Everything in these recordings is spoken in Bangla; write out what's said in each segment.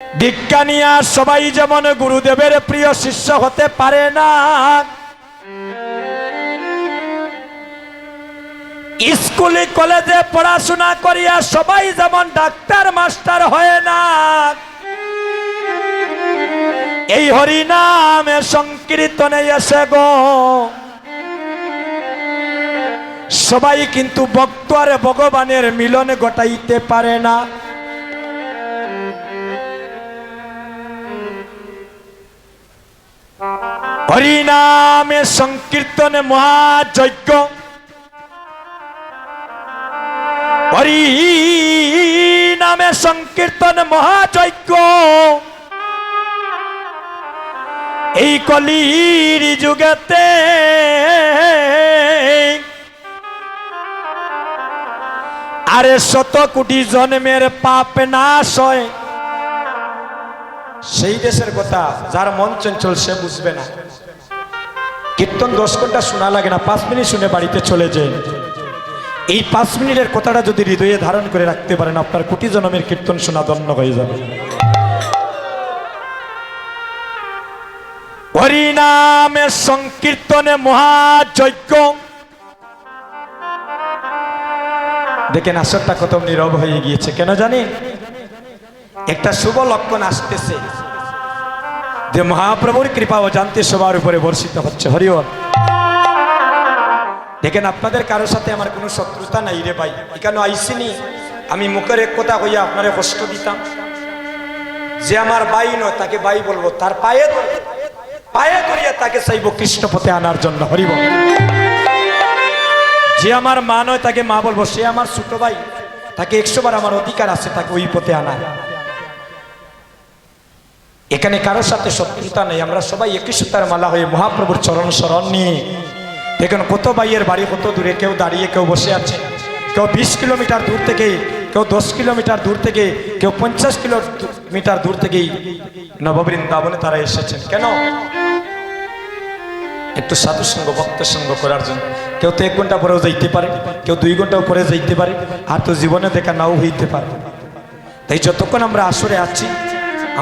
বিজ্ঞানীরা সবাই যেমন গুরুদেবের প্রিয় শিষ্য হতে পারে না, স্কুলে কলেজে পড়াশোনা করিয়া সবাই যেমন ডাক্তার মাস্টার হয় না, এই হরিনামে সংকীর্তনে এসে গো সবাই কিন্তু ভক্ত আর ভগবানের মিলন ঘটাইতে পারে না। হরিনামে সংকীর্তনে মহাযজ্ঞ, হরিনামে সংকীর্তন মহাযজ্ঞ, এই কলির যুগেতে আরে শত কোটি জন্মের পাপ নাশ হয়। সেই দেশের কথা যার মন চঞ্চল সে বুঝবে না। কীর্তন 10 ঘন্টা শোনা লাগে না, 5 মিনিট শুনে বাড়িতে চলে যায়। এই 5 মিনিটের কথাটা যদি হৃদয়ে ধারণ করে রাখতে পারেন, আপনার কোটি জন্মের কীর্তন শোনা ধন্য হয়ে যাবে। হরিনামের সংকীর্তনে মহাযজ্ঞ, দেখেন আসরটা কত নীরব হয়ে গিয়েছে কেন জানেন? একটা শুভ লক্ষণ আসতেছে যে মহাপ্রভুর কৃপা ও জানতে সবার উপরে বর্ষিত হচ্ছে। হরিবল। দেখেন আপনাদের কারোর সাথে আমার কোনো শত্রুতা নাই রে ভাই। এখানে আইসিনি আমি মুখের এক কথা হইয়া আপনারে কষ্ট দিতাম। যে আমার ভাই নয় তাকে ভাই বলবো, তার পায়ে ধরিয়া তাকে চাইব কৃষ্ণ পথে আনার জন্য। হরিবল। যে আমার মা নয় তাকে মা বলবো, সে আমার ছোট ভাই, তাকে 100 বার আমার অধিকার আছে তাকে ওই পথে আনার। এখানে কারোর সাথে শত্রুতা নেই, আমরা সবাই একই সুতার মালা হয়ে মহাপ্রভুর চরণ শরণ নিয়ে। দেখেন কত ভাইয়ের বাড়ি কত দূরে, কেউ দাঁড়িয়ে কেউ বসে আছে, কেউ 20 কিলোমিটার দূর থেকে, কেউ 10 কিলোমিটার দূর থেকে, কেউ 50 কিলোমিটার দূর থেকেই নববৃন্দাবনে তারা এসেছেন। কেন? একটু সাধু সঙ্গ ভক্ত সঙ্গ করার জন্য। কেউ তো 1 ঘন্টা পরেও যাইতে পারে, কেউ 2 ঘন্টা পরে যাইতে পারে, আর তো জীবনে দেখা নাও হইতে পারে। তাই যতক্ষণ আমরা আসরে আছি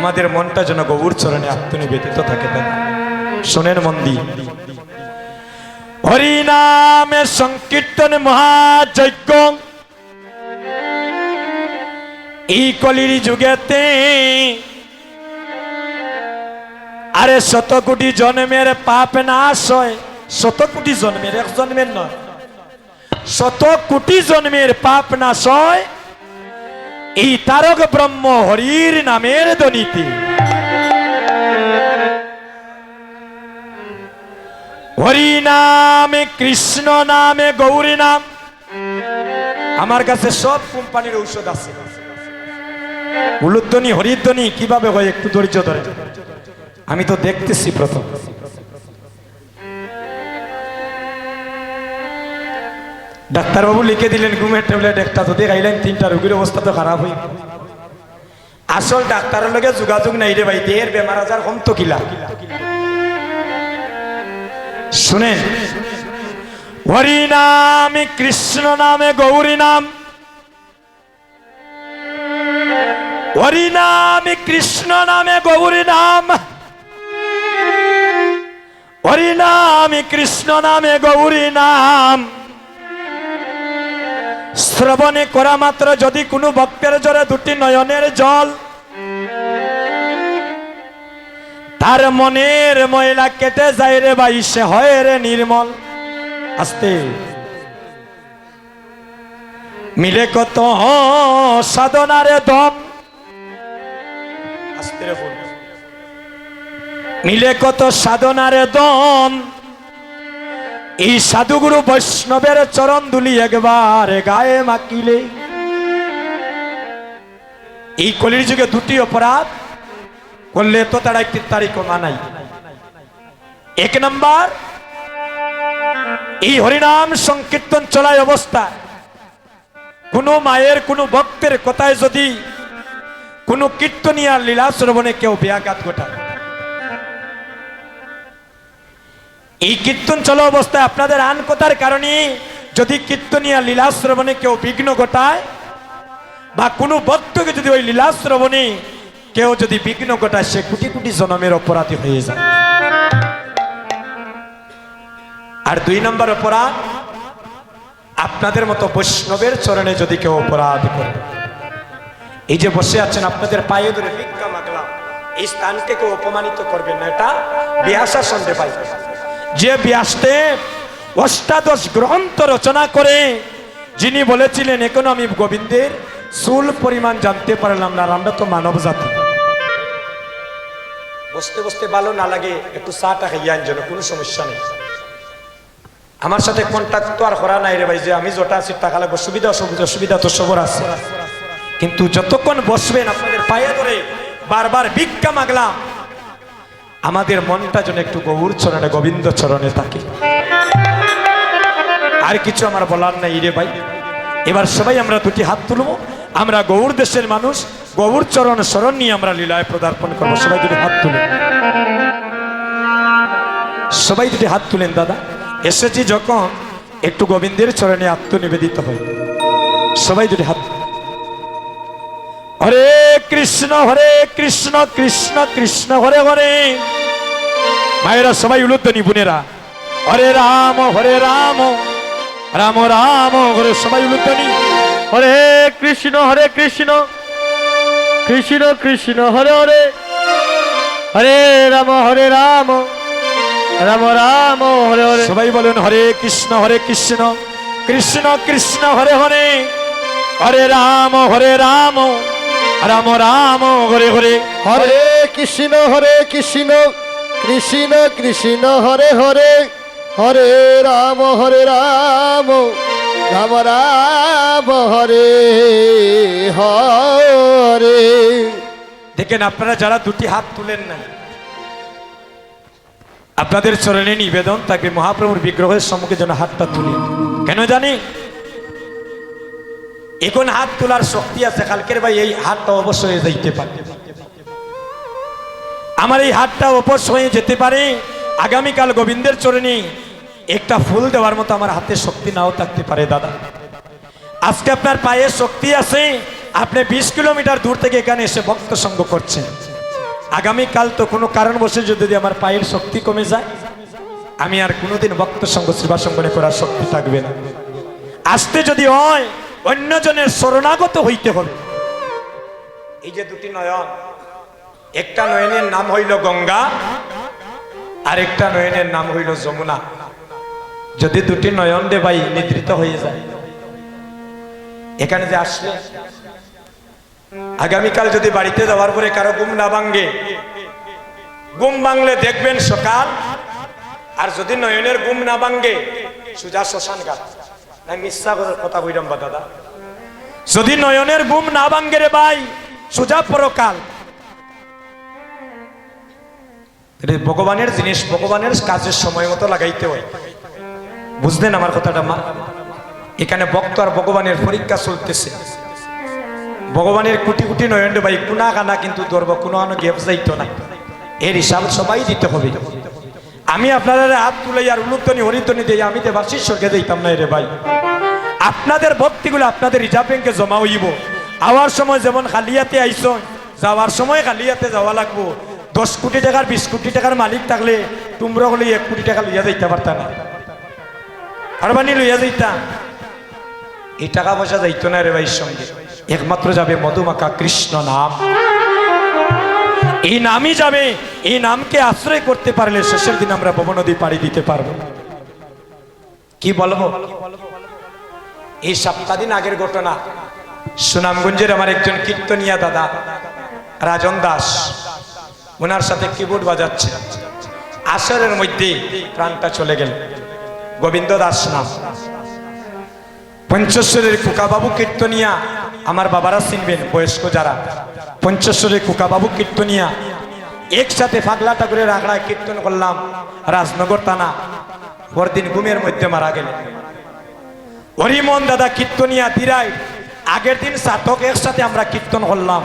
আমাদের মনটা যেন গৌর চরণে আত্মনিবেদিত থাকে। তাই শোনেন মন দিয়ে, হরিনামের সংকীর্তন মহাযজ্ঞ, এই কলির যুগেতে আরে শত কোটি জন্মের পাপ নাশ হয়। শত কোটি জন্মের, 1 জন্মের নয়, শত কোটি জন্মের পাপ নাশ হয় এই তারক ব্রহ্ম হরির নামের ধ্বনিতে। হরি নামে, কৃষ্ণ নামে, গৌরী নাম। আমার কাছে সব কোম্পানির ঔষধ আছে। উলুধ্বনি হরিধ্বনি কিভাবে হয় একটু ধৈর্য ধরে, আমি তো দেখতেছি। প্রথম ডাক্তারবাবু লিখে দিলেন ঘুমের ট্যাবলেট একটা, যদি খাইলেন 3টা, রোগীর অবস্থা তো খারাপ হই। আসল ডাক্তারের লগে যোগাযোগ নাই রে ভাই, দেহের বেমার আজার কম তো কিলা। শুনেন, হরি নামে, কৃষ্ণ নামে, গৌরী নাম। হরি নামে, কৃষ্ণ নামে, গৌরী নাম। হরি নামে, কৃষ্ণ নামে, গৌরী নাম শ্রবণে করা মাত্র যদি কোনো ভক্তের জোরে 2টি নয়নের জল, তার মনের ময়লা কেটে যায় রে ভাই, সে হয় রে নির্মল। আস্তে মিলে কত সাধনারে দম, আস্তে রে বল, মিলে কত সাধনারে দম, এই সাধুগুরু বৈষ্ণবের চরণ ধুলি একবার গায়ে মাখিলে। এই কলির যুগে 2টি অপরাধ করলে তো তারা 1 তারিখ মানাই। 1 নাম্বার, এই হরিনাম সংকীর্তন চলায় অবস্থায় কোনো মায়ের কোনো ভক্তের কথায় যদি কোনো কীর্তনিয়া লীলা শ্রবণে কেউ ব্যাঘাত ঘটায়, এই কীর্তন চলা অবস্থায় আপনাদের আন কথার কারণে যদি কীর্তনিয়া লীলা শ্রবণে কেউ বিঘ্ন ঘটায়, বা কোনো ভক্তকে যদি ওই লীলা শ্রবণে কেউ যদি বিঘ্ন ঘটায় সে কোটি কোটি জন্মের অপরাধী হয়ে যায়। আর 2 নম্বর অপরাধ, আপনাদের মতো বৈষ্ণবের চরণে যদি কেউ অপরাধ করে, এই যে বসে আছেন আপনাদের পায়ে ধরে ভিক্ষা মাগলাম, এই স্থানকে কেউ অপমানিত করবেন না। এটা ব্যাসা সন্দেহ পাই, যে ব্যাসদেব অষ্টাদশ গ্রন্থ রচনা করে যিনি বলেছিলেন এখনো আমি গোবিন্দের চুল পরিমাণ জানতে পারলাম না, আর আমরা তো মানব জাতি। বসতে বসতে ভালো না লাগে একটু চাটা খাইয়া আনজন্য, কোনো সমস্যা নেই। আমার সাথে কন্ট্যাক্ট তো আর করা নাই রে ভাই, যে আমি যটা আছি টাকা লাগবে, সুবিধা অসুবিধা তো সবর আছে, কিন্তু যতক্ষণ বসবেন আপনাদের পায়ে ধরে বারবার ভিক্ষা মাগলাম, আমাদের মনটা যেন একটু গৌর চরণে গোবিন্দ চরণে থাকে। আর কিছু আমার বলার নাই রে ভাই। এবার সবাই আমরা 2টি হাত তুলবো, আমরা গৌর দেশের মানুষ, গৌর চরণ শরণ নিয়ে আমরা লীলায় পদার্পণ করবো। সবাই 2টি হাত তুলেন, সবাই 2টি হাত তুলেন। দাদা এসেছি যখন একটু গোবিন্দের চরণে আত্মনিবেদিত হয়, সবাই 2টি হাত। হরে কৃষ্ণ কৃষ্ণ কৃষ্ণ হরে হরে। মায়েরা সবাই উলুধ্বনি, বোনেরা হরে রাম রাম রাম হরে, সবাই উলুধ্বনি। হরে কৃষ্ণ কৃষ্ণ কৃষ্ণ হরে হরে, হরে রাম রাম রাম হরে হরে। সবাই বলেন হরে কৃষ্ণ কৃষ্ণ কৃষ্ণ হরে হরে, হরে রাম রাম রাম হরে হরে। হরে কৃষ্ণ কৃষ্ণ কৃষ্ণ হরে হরে, হরে রাম রাম রাম হরে হরে। দেখেন আপনারা যারা 2টি হাত তুলেন না, আপনাদের চরণে নিবেদন থাকবে মহাপ্রভুর বিগ্রহের সম্মুখে যেন হাতটা তুলি। কেন জানি এখন হাত তোলার শক্তি আছে, কালকের ভাই এই হাতটা অবশ্যই হয়ে যাইতে পারে, আমার এই হাতটা অবশ্য হয়ে যেতে পারে। আগামীকাল গোবিন্দের চরণে একটা ফুল দেওয়ার মতো আমার হাতে শক্তি নাও থাকতে পারে। দাদা আজকে আপনার পায়ে শক্তি আছে, আপনি 20 কিলোমিটার দূর থেকে এখানে এসে ভক্ত সঙ্গ করছেন। আগামীকাল তো কোনো কারণবশত যদি আমার পায়ের শক্তি কমে যায়, আমি আর কোনোদিন ভক্ত সঙ্গ সেবা সঙ্গনে করার শক্তি থাকবে না। আসতে যদি হয় অন্যজনের শরণাগত হইতে হবে। এই যে 2টি নয়ন, একটা নয়নের নাম হইল গঙ্গা, আর একটা নয়নের নাম হইল যমুনা। যদি 2টি নয়ন দে ভাই নিদ্রিত হয়ে যায়, এখানে যে আসলে আগামীকাল যদি বাড়িতে যাওয়ার পরে কারো ঘুম না ভাঙ্গে, ঘুম ভাঙলে দেখবেন সকাল, আর যদি নয়নের ঘুম না ভাঙ্গে সোজা শ্মশান ঘাট। না মিথ্যা কথা কইরাম বা দাদা, যদি নয়নের ঘুম না ভাঙ্গে রে ভাই সোজা পরকাল। ভগবানের জিনিস ভগবানের কাজের সময় মতো লাগাইতে হয়, বুঝলেন আমার কথাটা মা? এখানে ভক্ত আর ভগবানের পরীক্ষা চলতেছে। ভগবানের কোটি কোটি নয়ন ভাই কোনা কানা কিন্তু ধরবো, কোনো গেপ যাইতো না, এর হিসাব সবাই দিতে হবে। আমি আপনারা হাত তুলে আর উলুধ্বনি হরিধ্বনি দিয়ে আমি দেবাশিস স্বর্গে দিতাম না রে ভাই। আপনাদের ভক্তিগুলো আপনাদের রিজার্ভ ব্যাংকে জমা হইব। আওয়ার সময় যেমন খালিয়াতে আইস, যাওয়ার সময় খালিয়াতে যাওয়া লাগবো। 10 কোটি টাকার 20 কোটি টাকার মালিক থাকলে তোমরা হলে 1 কোটি টাকা লইয়া যাইতে পারতা না, আর বানি লইয়া যাইতা। এই টাকা পয়সা যাইতো না রে ভাইয়ের সঙ্গে, একমাত্র যাবে মধুমাখা কৃষ্ণ নাম। এই নামই যাবে, এই নামকে আশ্রয় করতে পারলে শেষের দিন আমরা ভব নদী পাড়ি দিতে পারবো। কি বলবো? এই সপ্তাহদিন আগের ঘটনা, সুনামগঞ্জের আমার একজন কীর্তনিয়া দাদা রাজন দাস, ওনার সাথে কিবোর্ড বাজাচ্ছে, আসরের মধ্যে প্রাণটা চলে গেল। গোবিন্দ দাস নাম, পঞ্চেশ্বরের কুকাবাবু কীর্তনিয়া, আমার বাবারা চিনবেন বয়স্ক যারা, পঞ্চেশ্বরের কুকাবাবু কীর্তনিয়া। একসাথে পাগলা ঠাকুরের আখড়ায় কীর্তন করলাম রাজনগর থানা, পরদিন ঘুমের মধ্যে মারা গেল। হরিমোহন দাদা কীর্তনিয়া দিরাই, আগের দিন সাতক একসাথে আমরা কীর্তন করলাম,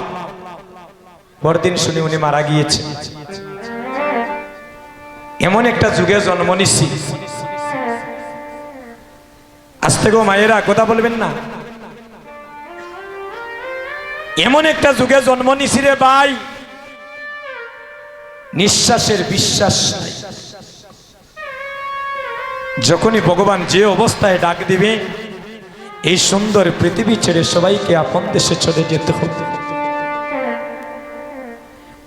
পরদিন শুনি উনি মারা গিয়েছে। এমন একটা যুগে জন্ম নিছি। আজ থেকেও মায়েরা কথা বলবেন না, এমন একটা যুগে জন্ম নিছি রে ভাই, নিঃশ্বাসের বিশ্বাস নাই। যখনই ভগবান যে অবস্থায় ডাক দিবে, এই সুন্দর পৃথিবী ছেড়ে সবাইকে আপন দেশে চলে যেতে হবে।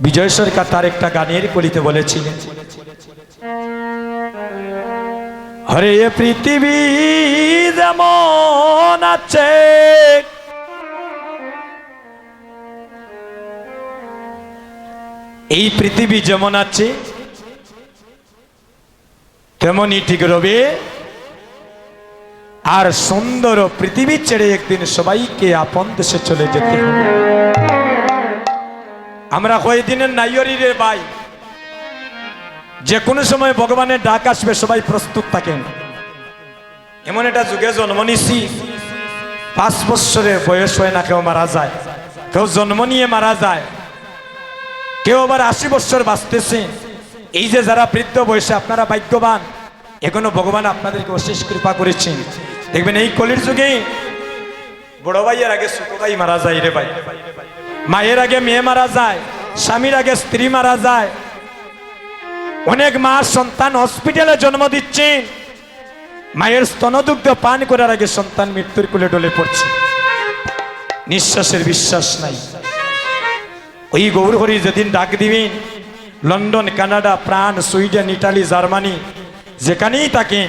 বিজয় সরকার তার একটা গানের কলিতে বলেছিলেন, হরে এ পৃথিবী যেমন আছে এই পৃথিবী যেমন আছে তেমনই ঠিক রবে, আর সুন্দর পৃথিবী ছেড়ে একদিন সবাইকে আপন দেশে চলে যেতে হবে। আমরা কয়েকদিনের নাইয়রি রে ভাই, যে কোনো সময় ভগবানের ডাক আসবে, সবাই প্রস্তুত থাকেন। এমন একটা যুগে জন্ম নিছি, 5 বছরের বয়স হয় না কেউ মারা যায়, কেউ জন্ম নিয়ে মারা যায়, কেউ আবার 80 বছর বাঁচতেছে। এই যে যারা বৃদ্ধ বয়সে, আপনারা ভাগ্যবান, এখনো ভগবান আপনাদেরকে অশেষ কৃপা করেছেন। দেখবেন এই কলির যুগে বড় ভাইয়ের আগে ছোট ভাই মারা যায় রে ভাই, মায়ের আগে মেয়ে মারা যায়, স্বামীর আগে স্ত্রী মারা যায়। অনেক মা সন্তান হসপিটালে জন্ম দিচ্ছেন, মায়ের স্তনদুগ্ধ পান করার আগে সন্তান মৃত্যুর কোলে ডলে পড়ছে। নিঃশ্বাসের বিশ্বাস নাই। ওই গৌর হরি যেদিন ডাক দিবেন, London, Canada, France, Sweden, Italy, Germany, যেখানেই থাকেন,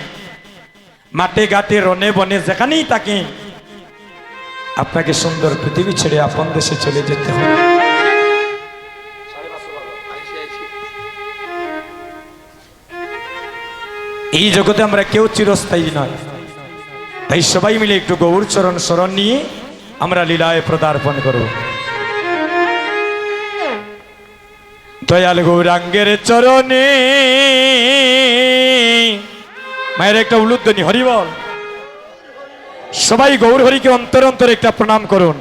মাঠে ঘাটে রনে বনে যেখানেই থাকেন, আপনাকে সুন্দর পৃথিবী ছেড়ে আপন দেশে চলে যেতে হবে। এই জগতে আমরা কেউ চিরস্থায়ী নয়, তাই সবাই মিলে একটু গৌর চরণ স্মরণ নিয়ে আমরা লীলায় পদার্পণ করব। দয়াল গৌরাঙ্গের চরণে মায়ের একটা উলুধ্বনি, হরি বল। সবাই গৌর হরিকে অন্তর অন্তরে একটা প্রণাম করুন।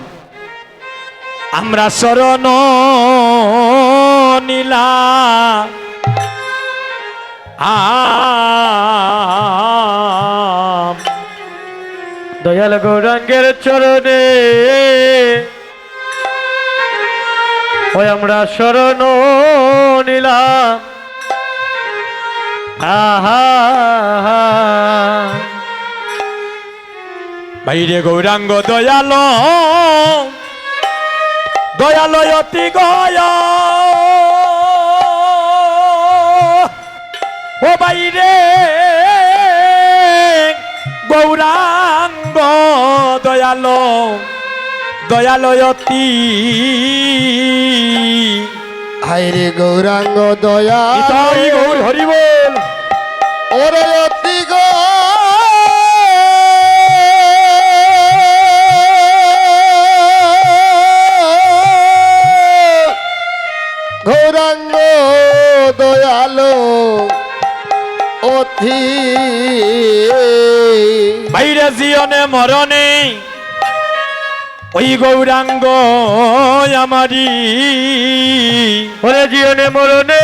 আমরা শরণ নীলা দয়াল গৌরাঙ্গের চরণে ওই আমরা শরণ নিলাম। আহা বাইরে গৌরাঙ্গ দয়াল, দয়াল অতি গয়, ও বাইরে গৌরাঙ্গ দয়াল, দয়াল অতি, হাইরে গৌরাঙ্গ দয়া গৌর হরি বল। ওরে অতি গো গৌরাঙ্গ দয়ালো অতি, বাইরে জীবনে মরণে ওই গৌরাঙ্গ আমারি, ওরে জীবনে মরণে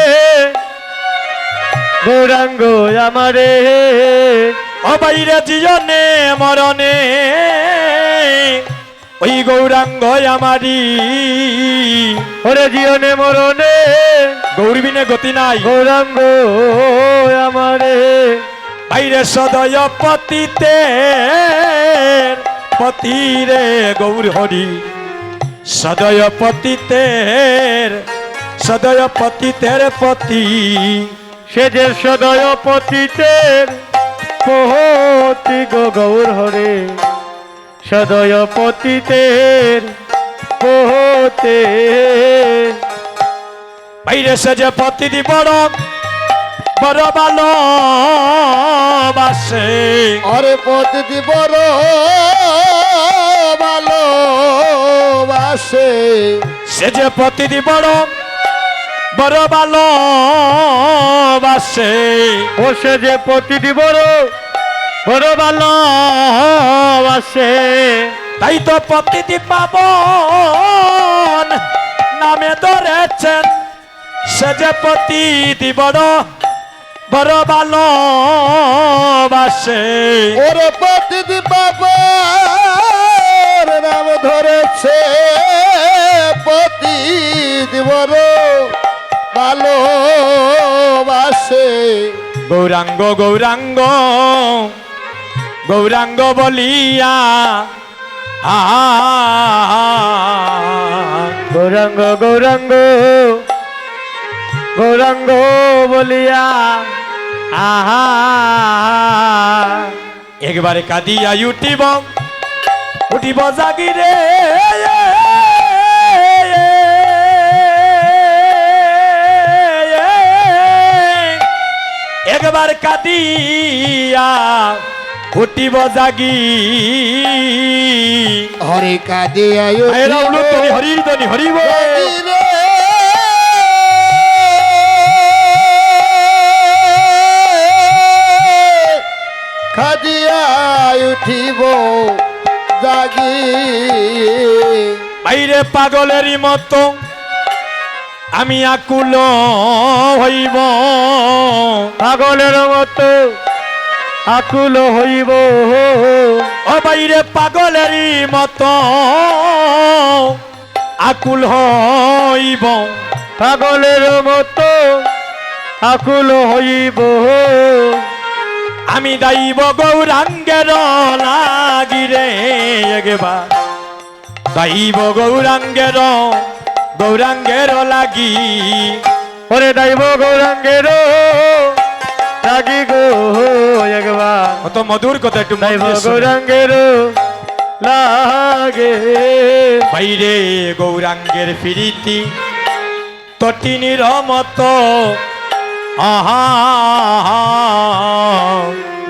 গৌরাঙ্গ আমারে, ও বাইরে জীবনে মরণে ওই গৌরাঙ্গ আমারি, ওরে জীবনে মরণে গৌরবিনে গতি নাই, গৌরাঙ্গ আমারে। বাইরে সদয় পতিতে পতিরে গৌর হরি, সদয় পতিতের, সদয় পতিতের পতি, সে যে সদয় পতিতের পতি গো গৌর হরে, সদয় পতিতের পতে। বাইরে সে যে পতিদি বড় বড় ভালোবাসে, আরে পতি বড় ভালোবাসে, সে যে পতিদি বড় বড় ভালোবাসে, ও সে যে পতিদি বড় বড় ভালোবাসে। তাই তো পতিদি পাবন নামে ধরেছেন, সে যে পতিদি বড় বড় ভালোবাসে, ওরে পতি বাবার নাম ধরেছে, পতি বড় ভালো গৌরাঙ্গ গৌরাঙ্গ গৌরাঙ্গ বলিয়া গৌরাঙ্গ গৌরাঙ্গ গৌরাঙ্গ বলিয়া আহা একবারে কাঁদিয়া উঠিব উঠিব জাগিরে একবার কাঁদিয়া উঠিব জাগি হরি কাঁদিয়া হরি ধ্বনি হরিব খাদিয়া উঠিব জাগি বাইরে পাগলেরই মতো আমি আকুল হইব পাগলের মতো আকুল হইব ও বাইরে পাগলেরই মতো আকুল হইব পাগলের মতো আকুল হইব আমি দাইব গৌরাঙ্গের লাগিরে একবার দাইব গৌরাঙ্গের গৌরাঙ্গের লাগি ওরে দাইব গৌরাঙ্গের লাগি গো একবার কত মধুর কথা একটু মন দাইব দিয়ে শোনো। গৌরাঙ্গের লাগে বাইরে গৌরাঙ্গের ফিরিতি তটিনীর মতো আহা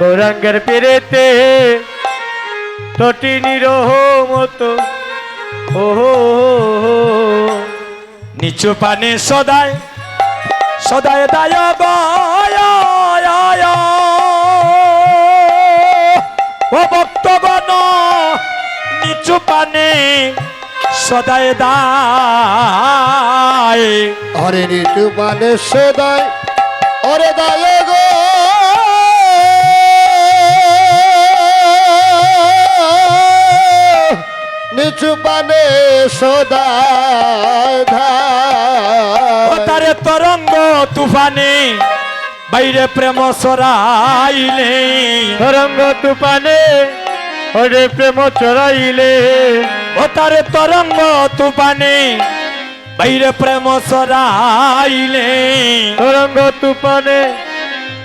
গৌরাঙ্গের পেরেতে তটিনীর মতো ও নিচু পানে সদায় সদায় দায় গয় ও ভক্তগণ নিচু পানে সদায় দায় হরে নিটু মানে সদাই ওরে দায় গো নিচু পানে সদাই ও তারে তরঙ্গ তুফানে বাইরে প্রেম সরাইলে তরঙ্গ তুফানে ওরে প্রেম চড়াইলে ও তারে তরঙ্গ তুফানে বাইরে প্রেম সরাইলে তরঙ্গ তুফানে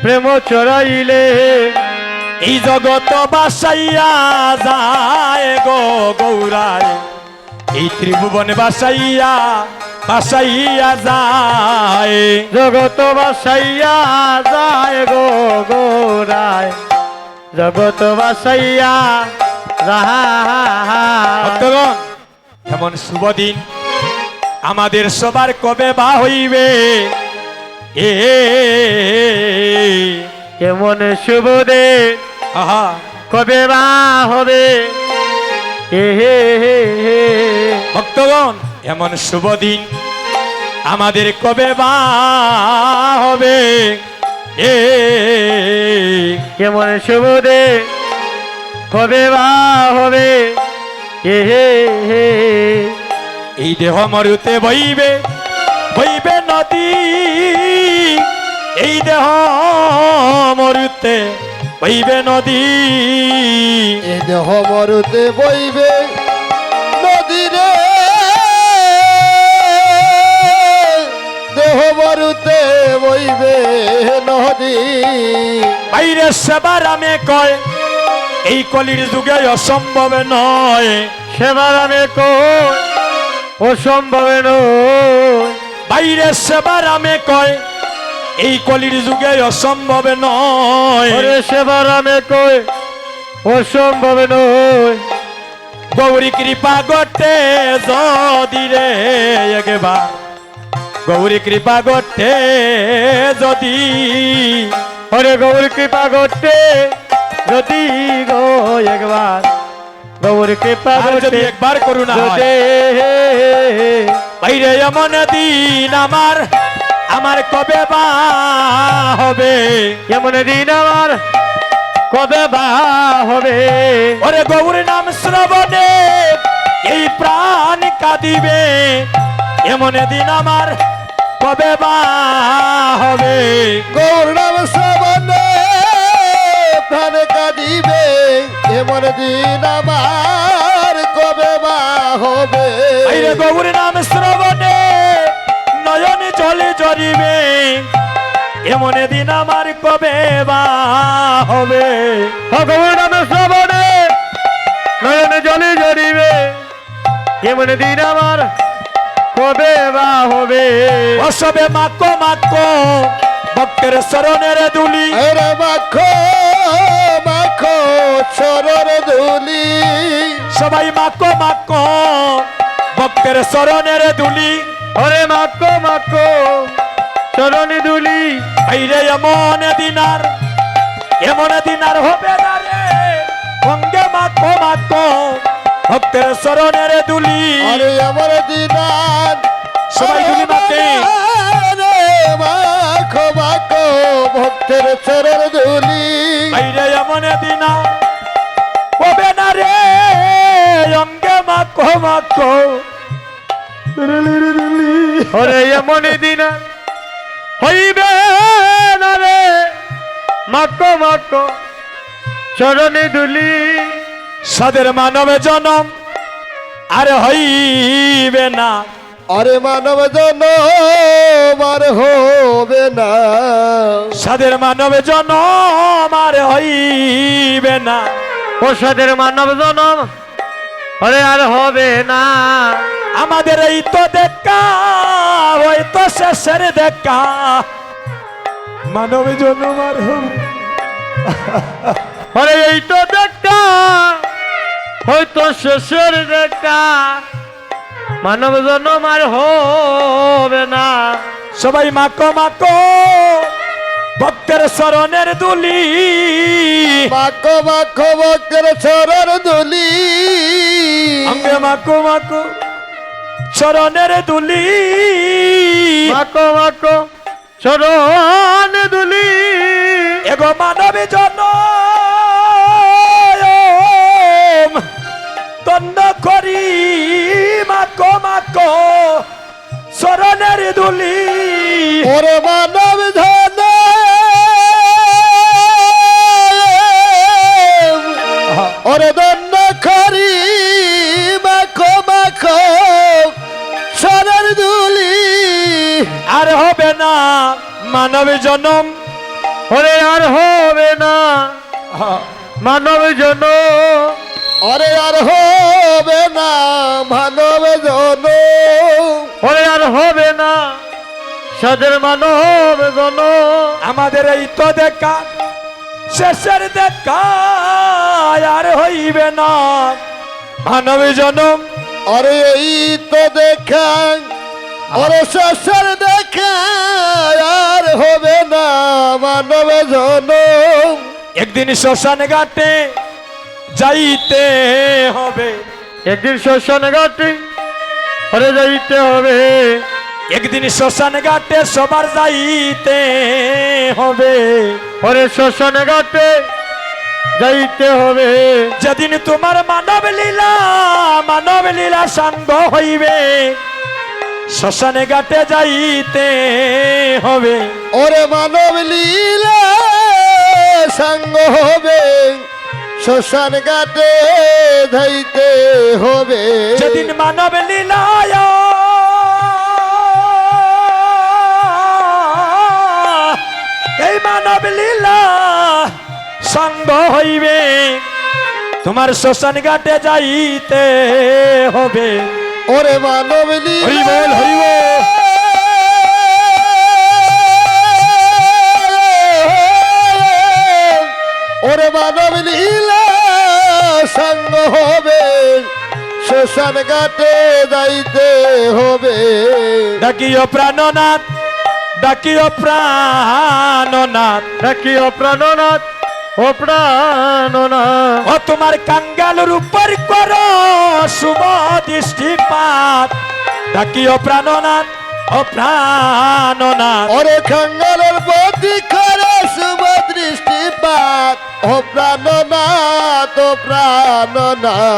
প্রেম চড়াইলে এই জগত বাসাইয়া যায় গো গৌরায় এই ত্রিভুবন বাসাইয়া বাসাইয়া যায় জগত বাসাইয়া যায় গো গোরায় জগত বাসাইয়া ভক্তগণ এমন শুভ দিন আমাদের সবার কবে বা হইবে এ কেমন শুভ দে আহা কবে বা হবে এ হে হে হে ভক্তগণ এমন শুভ দিন আমাদের কবে বা হবে এ কেমন শুভ দে কবে বা হবে এ হে হে এই দেহ মরুতে বইবে বইবে নদী এই দেহ মরুতে বইবে নদী এ দেহ মরুতে বইবে নদীরে দেহ মরুতে বইবে নদী বাইরে সেবার আমি কয় এই কলির যুগে অসম্ভব নয় সেবার আমি কই অসম্ভব নয় বাইরে সেবার আমি কয় এই কলির যুগে অসম্ভব নয় ওরে সেবার আমি কই অসম্ভব নয় গৌরী কৃপা গটে যদি রে একবার গৌরী কৃপা গটে যদি ওরে গৌর কৃপা করতে যদি গো একবার গৌর কৃপা আর যদি করতে একবার করুণা হয় যদি বাইরে এমন দিন আমার আমার কবে বা হবে এমন দিন আমার কবে বা হবে ওরে গৌর নাম শ্রবণে এই প্রাণ কাঁদিবে এমন দিন আমার কবে বা হবে গৌর নাম শ্রবণ ধানে কাঁদিবে এমন দিন আমার কবে বা হবে আইরে গৌর নাম শ্রবণে নয়ন জলে জরিবে এমন দিন আমার কবে বা হবে গৌর নাম শ্রবণে নয়ন জলে জড়িবে এমন দিন আমার কবে বা হবে অসবে মাকো মাকো ভক্তের শরণের দুলি আরে মাখো মাখো চরর ধুলি সবাই মাকো মাকো ভক্তের শরণের দুলি ওরে মাকো মাকো চরণে দুলি আইরে এমন দিনার হবে না রে অঙ্গে মাকো মাকো ভক্তের শরণের দুলি আরে আমার দিনার সবাই দুলি মাকে রে মাখো মাখো ভক্তের চরর ধুলি আইরে এমন দিনা হবে না রে অঙ্গে মাকো মাকো ওরে এমন দিন হইবে না রে মাকো মাকো চরণে দুলি সাদের মানব জনম আর হইবে না আরে মানব জনম আর হবে না সাদের মানব জনম আর হইবে না প্রসাদের মানব জনম ওরে আর হবে না আমাদের এই তো দেখা ওই তো শেষের দেখা মানব জনম আর হবে ওরে এই তো দেখা হয়তো শেষের দেখা মানব জনম আর হবে না সবাই মাকো মাকো ভক্তের শরণের দুলি মাখো মাখো ভক্তের চরর ধুলি অঙ্গে মাকো মাকো শরণের দুলি মাকো মাকো চরণে দুলি এগো মানব জনম তন্ন করি মাকো মাকো শরণের দুলি ওরে মানব ধন ওরে দণ্ড করি মাখো মাখো চরর ধুলি আর হবে না মানব জনম ওরে আর হবে না মানব জনম আরে আর হবে না মানব জন ওরে আর হবে না সাদের মানব জন আমাদের এই তো দেখা শেষের দেখা আর হইবে না মানব জনম আরে এই তো দেখা আরে শেষের দেখা আর হবে না মানব জন একদিন শ্মশান ঘাটে যাইতে হবে একদিন শ্মশান ঘাটে ওরে যাইতে হবে একদিন শ্মশান ঘাটে সবার যাইতে হবে ওরে শ্মশান ঘাটে যাইতে হবে যেদিন তোমার মানব লীলা সাঙ্গ হইবে শ্মশানে ঘাটে যাইতে হবে ওরে মানব লীলা সঙ্গ হবে শ্মশান ঘাটে ধাইতে হবে যেদিন মানব লীলায় এই মানব লীলা সঙ্গ হইবে তোমার শ্মশান ঘাটে যাইতে হবে ওরে মানব হরি লীলা বল হরি বল ওরে মানব লীলা সঙ্গ হবে শ্মশান ঘাটে যাইতে হবে ডাকিও প্রাণনাথ ডাকিও প্রাণনাথ ডাকিও প্রাণনাথ ও প্রাণনাথ ও তোমার কাঙ্গালুর উপর করো শুভ দৃষ্টিপাত ডাকিও প্রাণনাথ ও প্রাণনাথ ওরে খাঙ্গালের প্রতি করে শুভ দৃষ্টিপাত ও প্রাণনাথ ও প্রাণনাথ